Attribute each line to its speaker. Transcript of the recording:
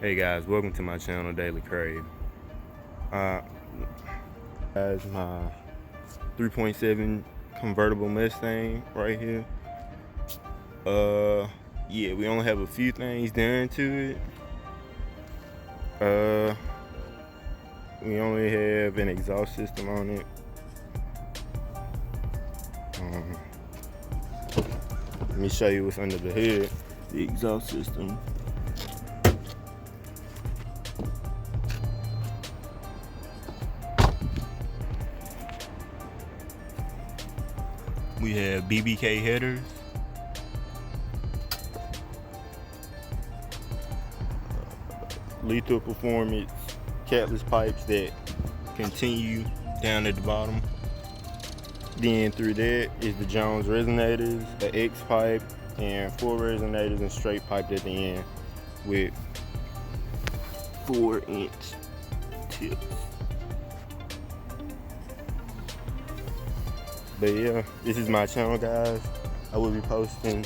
Speaker 1: Hey guys, welcome to my channel, Daily Crave. Guys, my 3.7 convertible Mustang right here. Yeah, we only have a few things done to it. We only have an exhaust system on it. Let me show you what's under the hood. The exhaust system. We have BBK headers, lethal performance catless pipes that continue down at the bottom. Then through that is the Jones resonators, the X pipe, and 4 resonators and straight pipe at the end with 4-inch tips. But yeah, this is my channel, guys. I will be posting